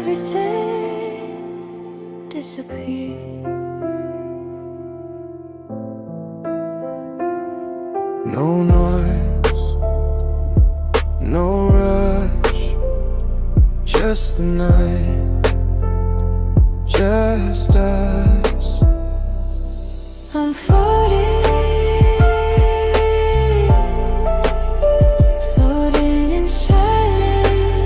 everything disappears. No noise, no rush, just the night, just us. I'm floating in silence.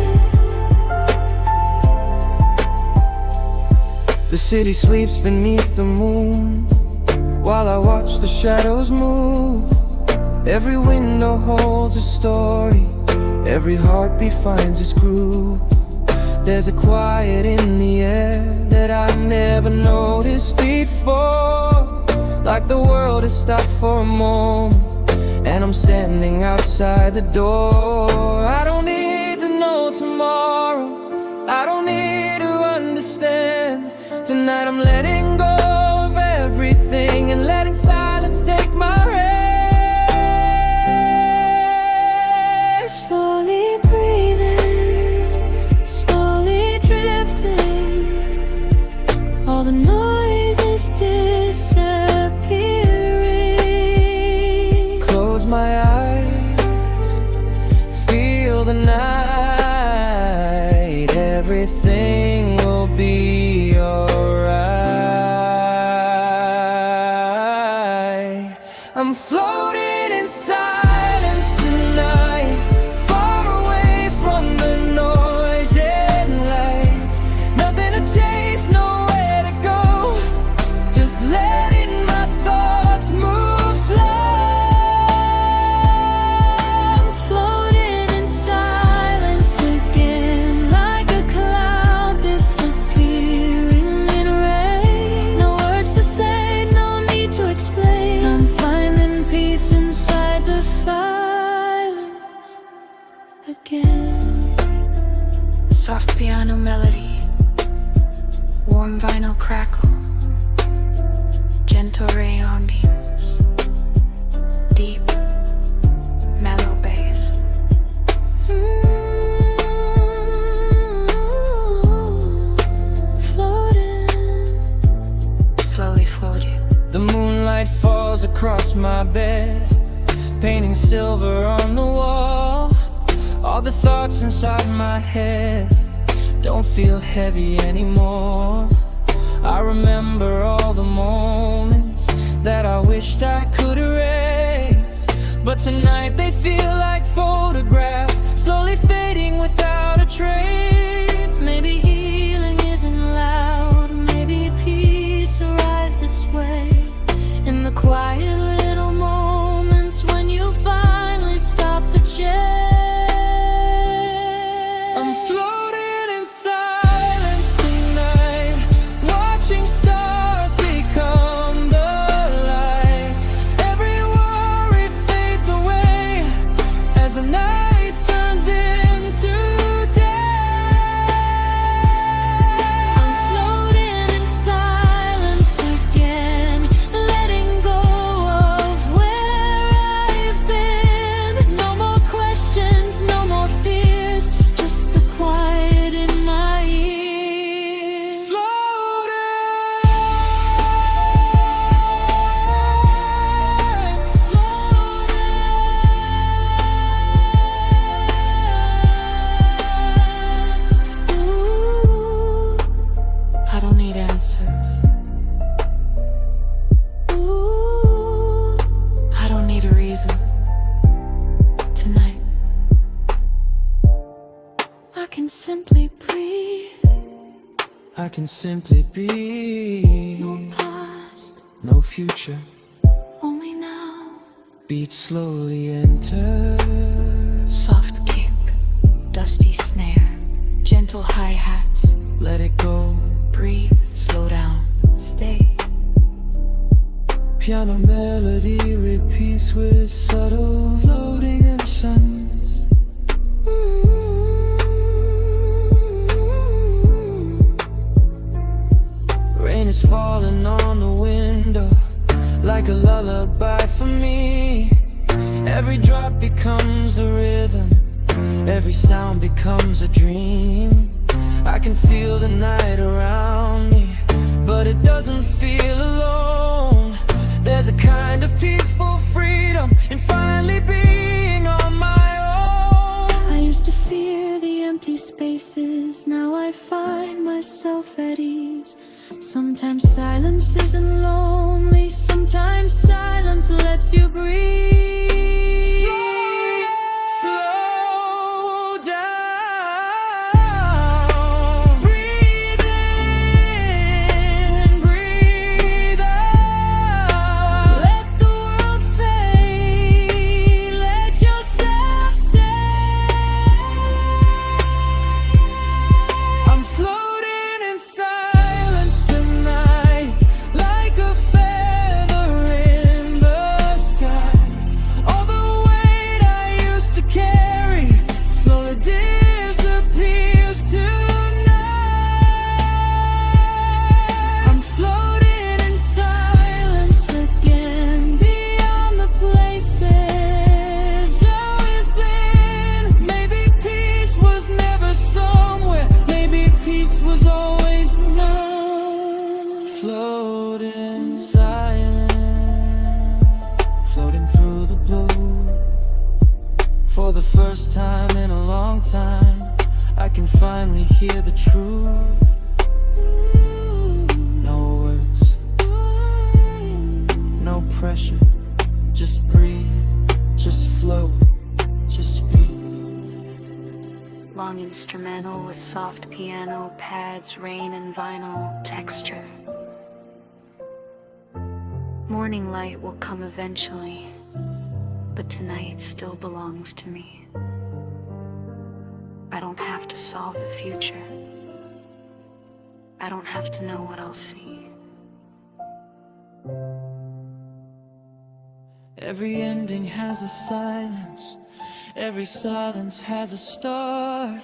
The city sleeps beneath the moon while I watch the shadows move. Every window holds a story, every heartbeat finds its groove. There's a quiet in the air that I never noticed before, like the world has stopped for a moment, and I'm standing outside the door. I don't need to know tomorrow, I don't need to understand. Tonight I'm letting go of everything and letting silence take my hand. Slowly breathing, slowly drifting. All the noise is disappearing. Close my eyes, feel the night. Everything will be alright. I'm floating in silence tonight, far away from the noise and lights. Nothing to chase, nowhere to go, just letting my thoughts move slow. I'm floating in silence again, like a cloud disappearing in rain. No words to say, no need to explain. I'm finding peace inside the silence again. Soft piano melody, warm vinyl crackle, gentle rayon beams, deep, mellow bass. Floating. Slowly floating. The moonlight falls across my bed, painting silver on the wall. All the thoughts inside my head don't feel heavy anymore. I remember all the moments that I wished I could erase, but tonight they feel like photographs, slowly fading without a trace. Maybe healing isn't loud, maybe peace arrives this way, in the quiet little moments when you finally stop the chase. I'm floating in silence tonight, watching stars become the light. Every worry fades away as the night turns into day. I'm floating in silence again, letting go of where I've been. No more questions, no more fears, just the quiet in my ears. Ooh, I don't need answers. ooh. I don't need a reason. Tonight, I can simply breathe. I can simply be. No past, No future, only now. beats slowly enter. soft kick, dusty snare, gentle hi-hats. Let it go. Breathe, slow down, stay. Piano melody repeats with subtle floating emotions. Rain is falling on the window like a lullaby for me. Every drop becomes a rhythm, every sound becomes a dream. I can feel the night around me, but it doesn't feel alone. There's a kind of peaceful freedom in finally being on my own. I used to fear the empty spaces, now I find myself at ease. Sometimes silence isn't lonely, sometimes silence lets you breathe. Slow down. Breathe in, breathe out. Let the world fade, let yourself stay. I'm floating in silence tonight, like a feather in the sky. All the weight I used to carry slowly disappears tonight. I'm floating in silence Again, beyond the places always been. Maybe peace was never somewhere, maybe peace was always enough. Float in silence, floating through the blue. For the first time in a long time, I can finally hear the truth. No words, no pressure, just breathe, just float, just be. Long instrumental with soft piano, pads, rain and vinyl texture. Morning light will come eventually, but tonight still belongs to me. I don't have to solve the future. I don't have to know what I'll see. Every ending has a silence, every silence has a start,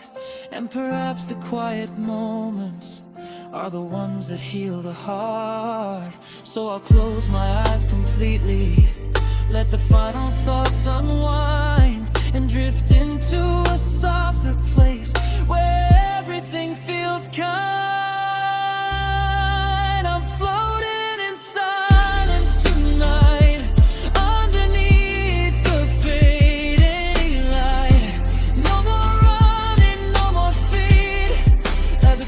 and perhaps the quiet moments are the ones that heal the heart. So I'll close my eyes completely, let the final thoughts unwind, and drift into a softer place where everything feels kind. I'm floating in silence tonight, underneath the fading light. No more running, no more feet. At the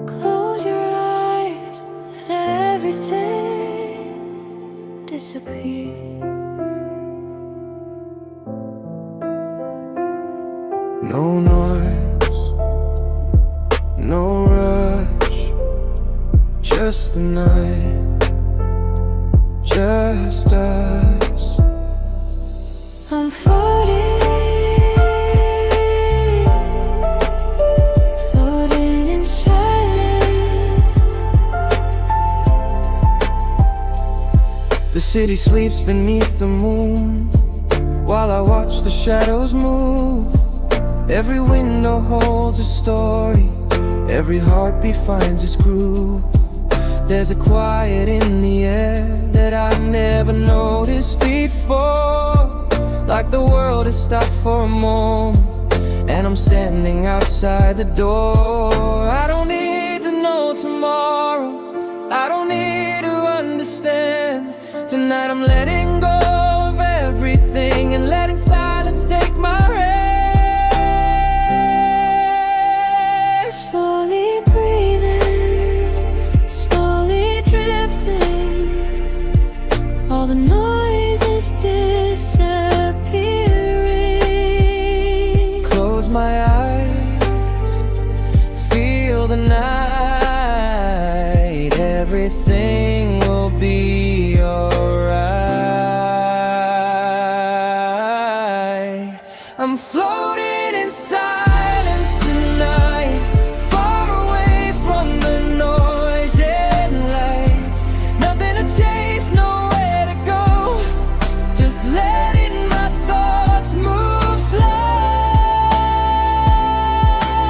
Close your eyes, let everything disappear. No noise, no rush, just the night, just us. I'm floating in silence. The city sleeps beneath the moon, while I watch the shadows move. Every window holds a story, every heartbeat finds its groove. There's a quiet in the air that I never noticed before, like the world has stopped for a moment, and I'm standing outside the door. I don't need to know tomorrow, I don't need to understand. Tonight I'm letting go of everything and letting silence take my hand. Slowly breathing, slowly drifting. All the noise is disappearing. Close my eyes, feel the night. Everything will be alright. I'm floating in silence tonight, far away from the noise and lights. Nothing to chase, nowhere to go, just letting my thoughts move slow.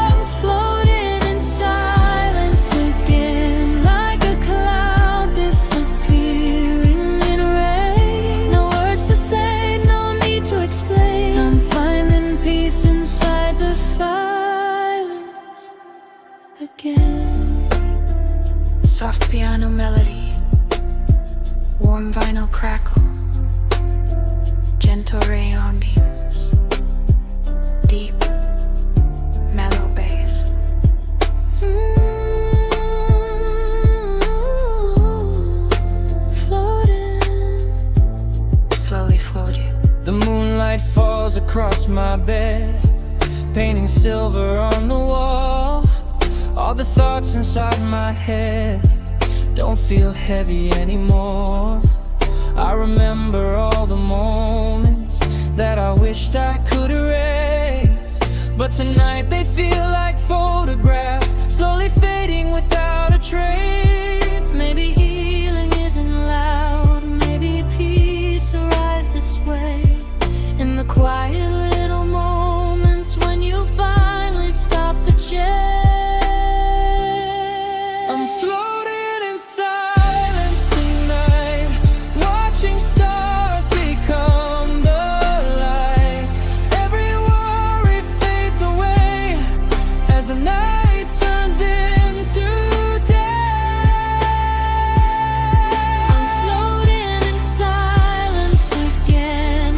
I'm floating in silence again, like a cloud. piano melody, warm vinyl crackle, gentle rayon beams, deep, mellow bass. Floating. Slowly float you. The moonlight falls across my bed, painting silver on the wall. All the thoughts inside my head don't feel heavy anymore. I remember all the moments that I wished I could erase, but tonight they feel like photographs, slowly fading without a trace. Maybe healing isn't loud, maybe peace arrives this way, in the quiet little moments when you finally stop the chase. I'm floating in silence tonight, watching stars become the light. Every worry fades away as the night turns into day. I'm floating in silence again,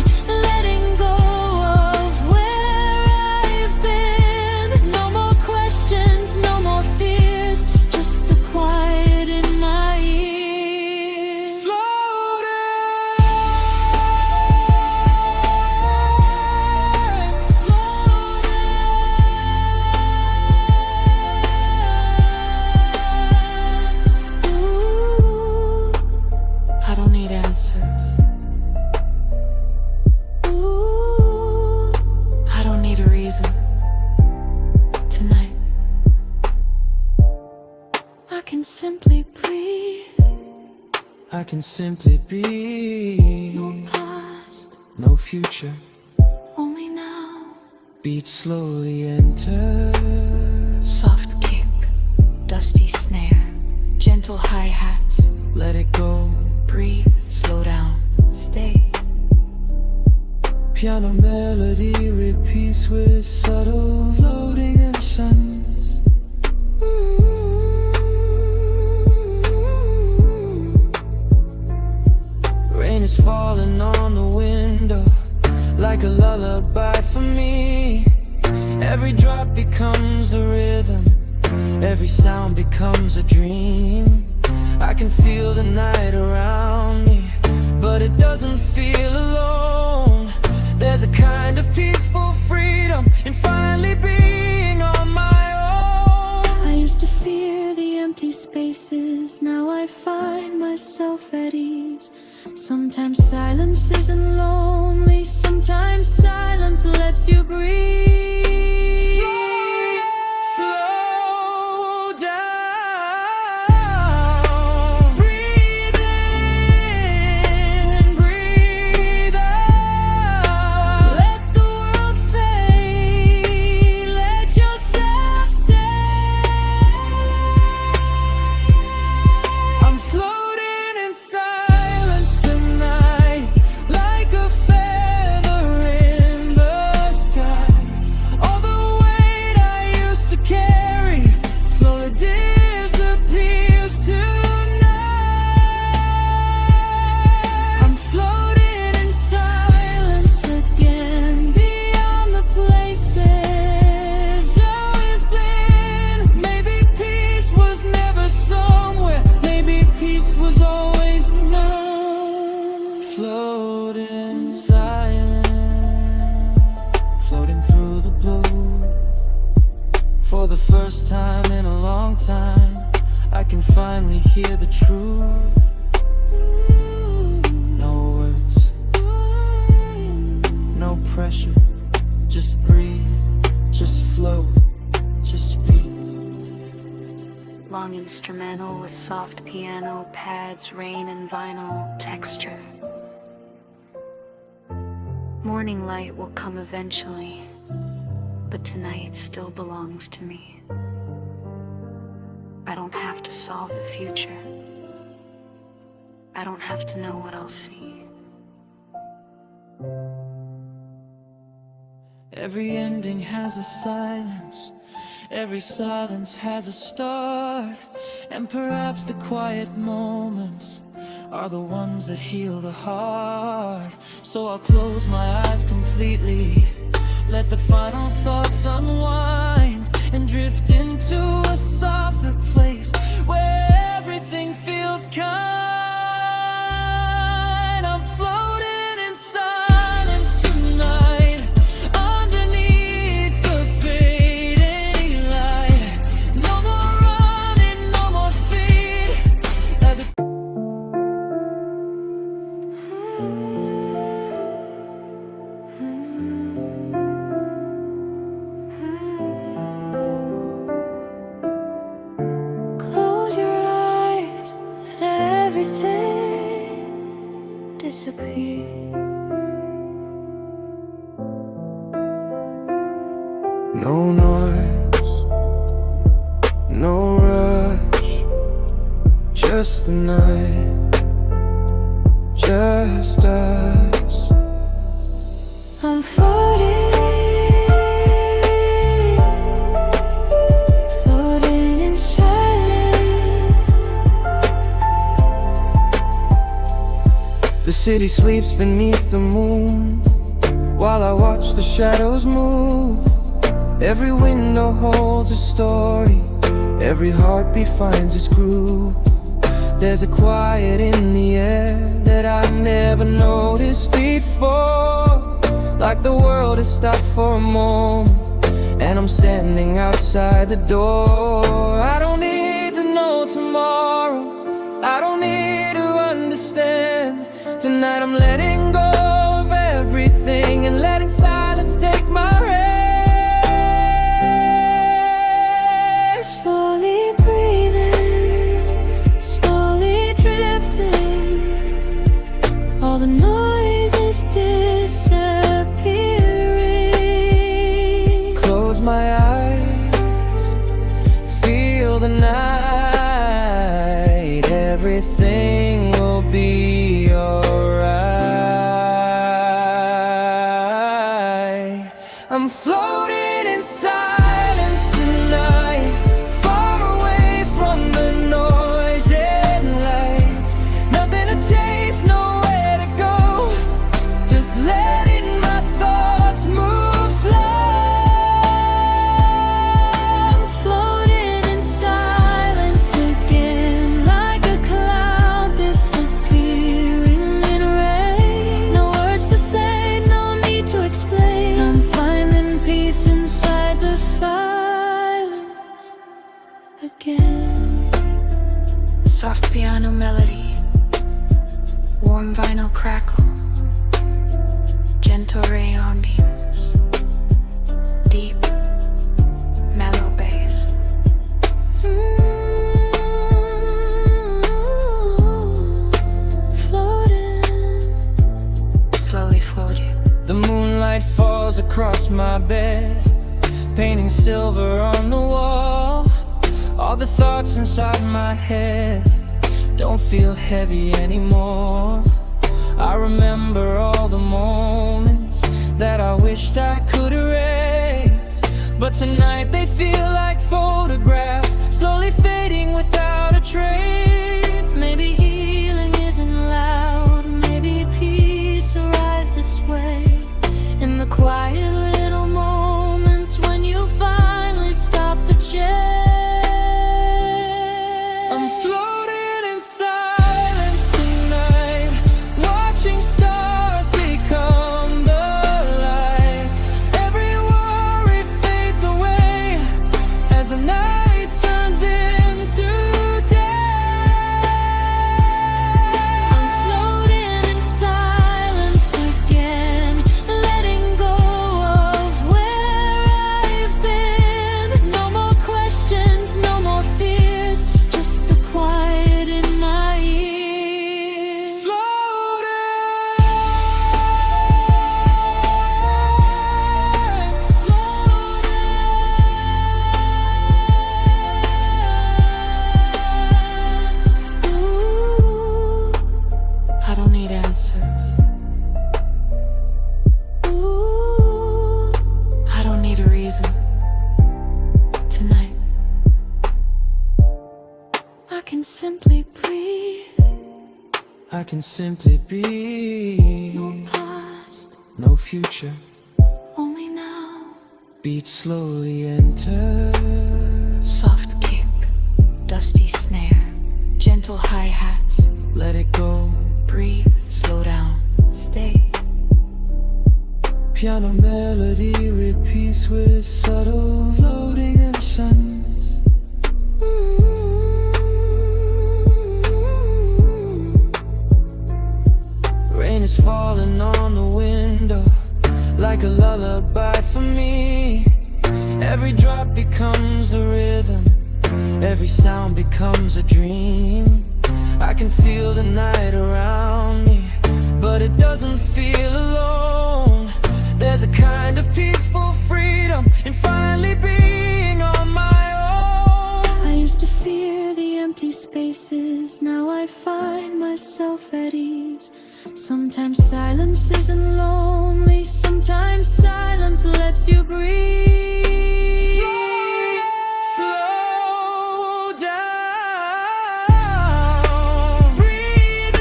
letting go of where I've been. No more questions, no more fears, just the quiet in my ears. Ooh, I don't need answers. ooh. I don't need a reason. Tonight, I can simply breathe. I can simply be, No past, no future. only now. Beats slowly enter. soft kick, dusty snare, gentle hi-hats. Let it go. Breathe, slow down, stay. Piano melody repeats with subtle floating emotions. Rain is falling on the window like a lullaby for me. Every drop becomes a rhythm, every sound becomes a dream. I can feel the night around me, but it doesn't feel alone. There's a kind of peaceful freedom in finally being on my own. I used to fear the empty spaces, now I find myself at ease. Sometimes silence isn't lonely, sometimes silence lets you breathe. Slow down. Breathe in, breathe out. Let the world fade, let yourself stay. I'm floating in silence tonight, like a feather in the sky. All the weight I used to carry slowly disappears tonight. I'm floating in silence again, beyond the places always been. Maybe peace was never somewhere, maybe peace was always now. Floating silent, floating through the blue. For the first time in a long time, I can finally hear the truth. No words, no pressure, just breathe, just float, just be. Long instrumental with soft piano, pads, rain, and vinyl texture. Morning light will come eventually, but tonight still belongs to me. I don't have to solve the future. I don't have to know what I'll see. Every ending has a silence, Every silence has a start, and perhaps the quiet moments are the ones that heal the heart. So I'll close my eyes completely, let the final thoughts unwind, and drift into a softer place where everything feels kind. I'm floating in silence tonight, underneath the fading light. No more running, no more feet. Let the Close your eyes, let everything disappear. No noise, no rush, just the night, just us. I'm floating in silence. The city sleeps beneath the moon, while I watch the shadows move. Every window holds a story, every heartbeat finds its groove. There's a quiet in the air that I never noticed before, like the world has stopped for a moment, and I'm standing outside the door. I don't need to know tomorrow, I don't need to understand. Tonight I'm letting go of everything and letting silence take my hand. Slowly breathing, slowly drifting. All the noise is disappearing. Close my eyes, feel the night. Everything will be alright. I'm floating in silence tonight, far away from the noise and lights. Nothing to chase, nowhere to go, just letting my thoughts move slow. I'm floating in silence again, like a cloud disappearing in rain. No words to say, no need to explain. I'm finding peace inside the silence again. Soft piano melody, warm vinyl crackle, gentle rayon beams, deep, mellow bass. Floating. Slowly float you. The moonlight falls across my bed, painting silver on the wall. All the thoughts inside my head don't feel heavy anymore. I remember all the moments that I wished I could erase, but tonight they feel like photographs, slowly fading without a trace. Maybe healing isn't loud, maybe peace arrives this way, in the quiet little moments when you finally stop the chase. I'm floating in silence tonight, watching stars become the light. Every worry fades away as the night turns into day. I can simply be. No past, No future. only now. Beats slowly enter. Soft kick, dusty snare, gentle hi-hats. Let it go. Breathe, slow down, stay. Piano melody repeats with subtle floating emotions. Rain is falling on the window like a lullaby for me. Every drop becomes a rhythm, every sound becomes a dream. I can feel the night around me, but it doesn't feel alone. There's a kind of peaceful freedom in finally being on my own. I used to fear the empty spaces, now I find myself at ease. Sometimes silence isn't lonely, sometimes silence lets you breathe. Slow down. Breathe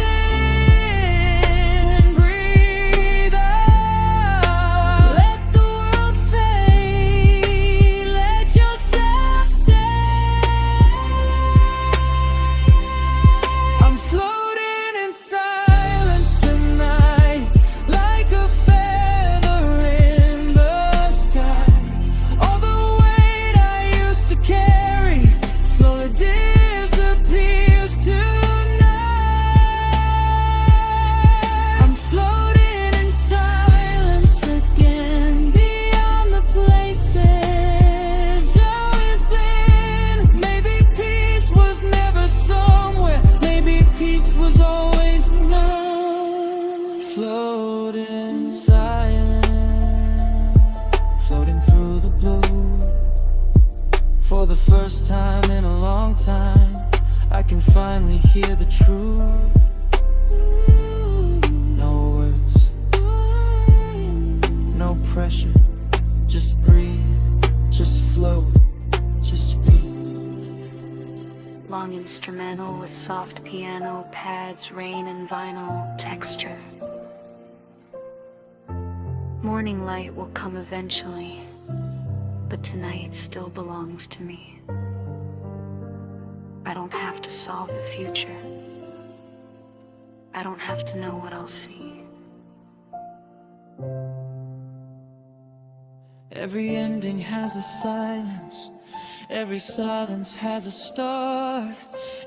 in, breathe out. Let the world fade, let yourself stay. I'm floating in silence tonight, like a feather in the sky. All the weight I used to carry slowly disappears tonight. I'm floating in silence again, beyond the places always been. Maybe peace was never somewhere, maybe peace was always now. Float in silence, floating through the blue. For the first time in a long time, I can finally hear the truth. No words, no pressure. Just breathe, just float, just be. Long instrumental with soft piano, pads, rain and vinyl texture. Morning light will come eventually, but tonight still belongs to me. I don't have to solve the future. I don't have to know what I'll see. Every ending has a silence, every silence has a start.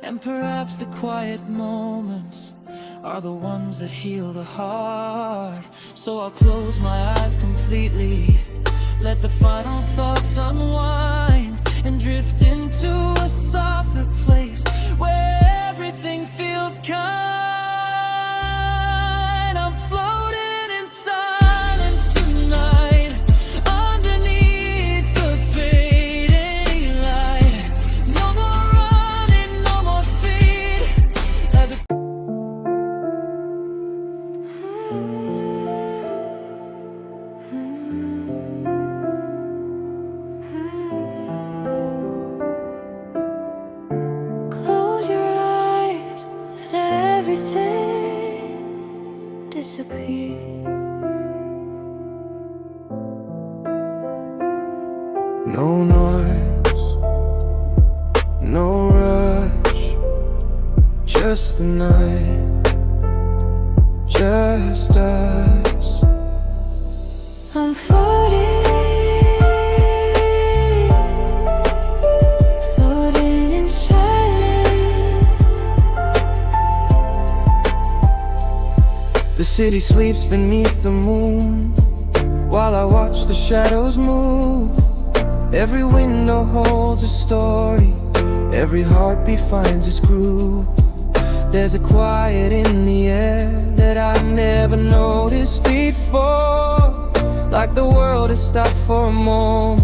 And perhaps the quiet moments are the ones that heal the heart. So I'll close my eyes completely, let the final thoughts unwind, and drift into a softer place where everything feels kind. I'm floating in silence tonight, underneath the fading light. No more running, no more feet. Like the Close your eyes, let everything disappear. no noise, no rush, just the night, just us. I'm floating in silence. The city sleeps beneath the moon, while I watch the shadows move. Every window holds a story, every heartbeat finds its groove. There's a quiet in the air that I never noticed before, like the world has stopped for a moment,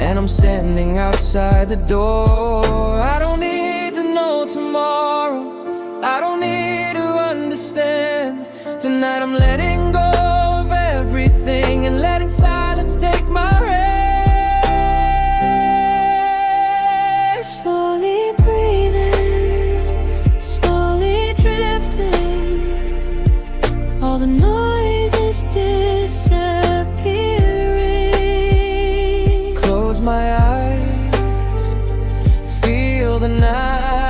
and I'm standing outside the door. I don't need to know tomorrow, I don't need to understand. Tonight I'm letting go of everything and letting silence take my hand. Slowly breathing, slowly drifting. the noise is disappearing. Close my eyes, feel the night.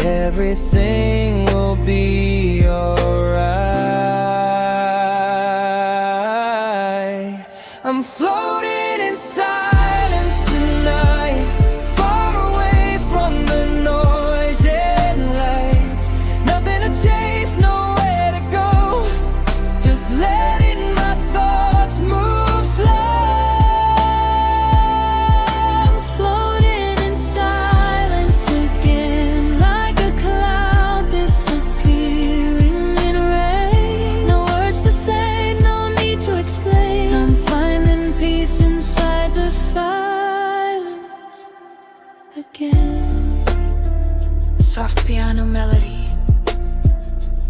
Everything will be alright. I'm floating in silence tonight, far away from the noise and lights. Nothing to chase, nowhere to go, just letting my thoughts move slow. I'm floating in silence again, like a cloud disappearing in rain. No words to say, no need to explain. I'm finding peace inside the silence again. Soft piano melody,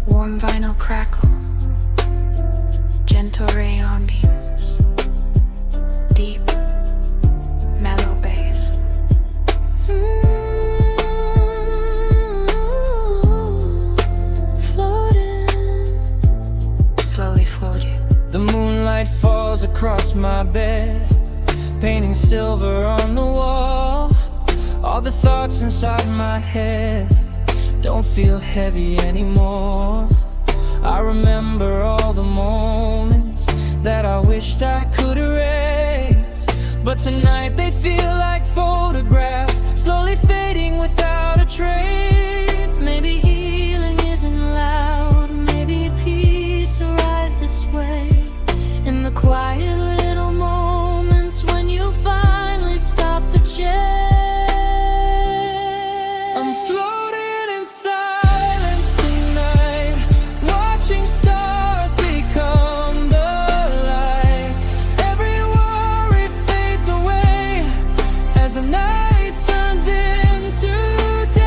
warm vinyl crackle, gentle rayon beams, deep, mellow bass. Floating. Slowly floating. The moonlight falls across my bed, painting silver on the wall. All the thoughts inside my head don't feel heavy anymore. I remember all the moments that I wished I could erase, but tonight they feel like photographs, slowly fading without a trace. Maybe healing isn't loud, maybe peace arrives this way, in the quiet little moments when you finally stop the chase. I'm floating in silence tonight, watching stars become the light. Every worry fades away as the night turns into day.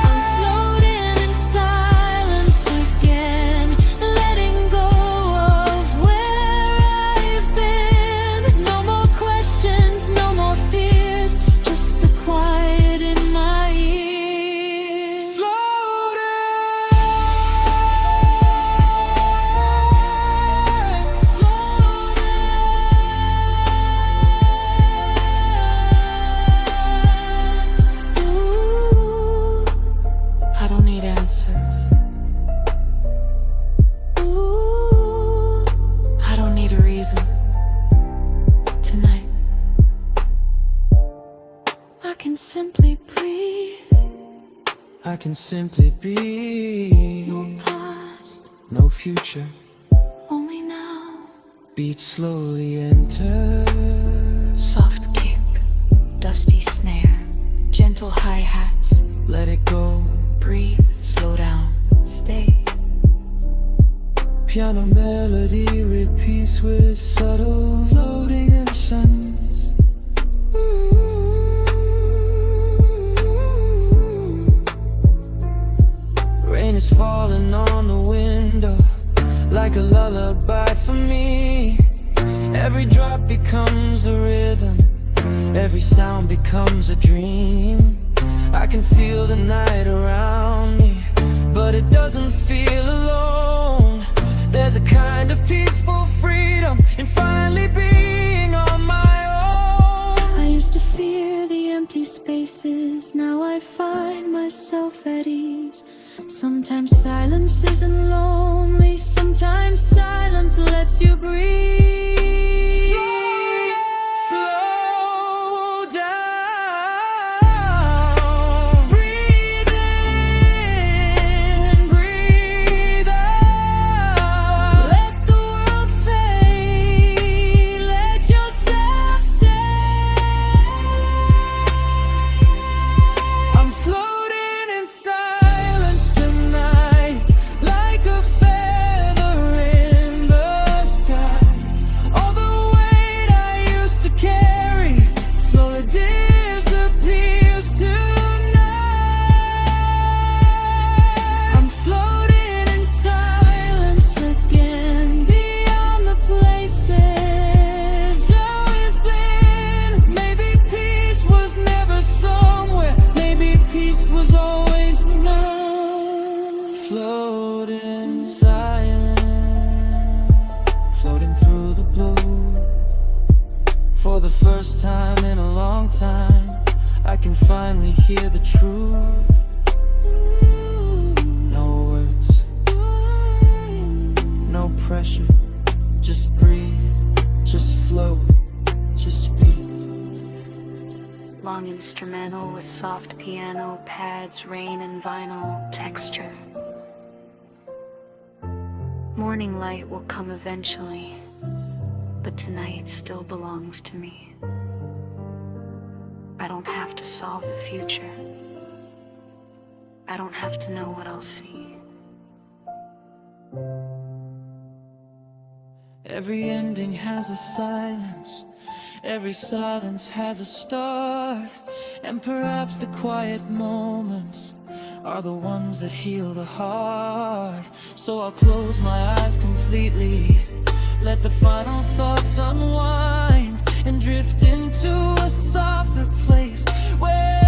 I'm floating in silence again, letting go of where I've been. No more questions, no more fears, just the quiet in my ears. Ooh, I don't need answers. ooh. I don't need a reason. Tonight, I can simply breathe, I can simply be, no past, no future. only now. Beats slowly enter. soft kick, dusty snare, gentle hi-hats. Let it go. Breathe, slow down, stay. Piano melody repeats with subtle floating emotions. Rain is falling on the window like a lullaby for me. Every drop becomes a rhythm, every sound becomes a dream. I can feel the night around me, but it doesn't feel alone. There's a kind of peaceful freedom in finally being on my own. I used to fear the empty spaces, now I find myself at ease. Sometimes silence isn't lonely, sometimes silence lets you breathe. Slow down. Breathe in, breathe out. Let the world fade, let yourself stay. I'm floating in silence tonight, like a feather in the sky. All the way the first time in a long time, I can finally hear the truth. No words, no pressure. Just breathe, just flow, just be. Long instrumental with soft piano, pads, rain and vinyl texture. Morning light will come eventually, but tonight still belongs to me. I don't have to solve the future. I don't have to know what I'll see. Every ending has a silence, every silence has a start, and perhaps the quiet moments are the ones that heal the heart. So I'll close my eyes completely, let the final thoughts unwind, and drift into a softer place where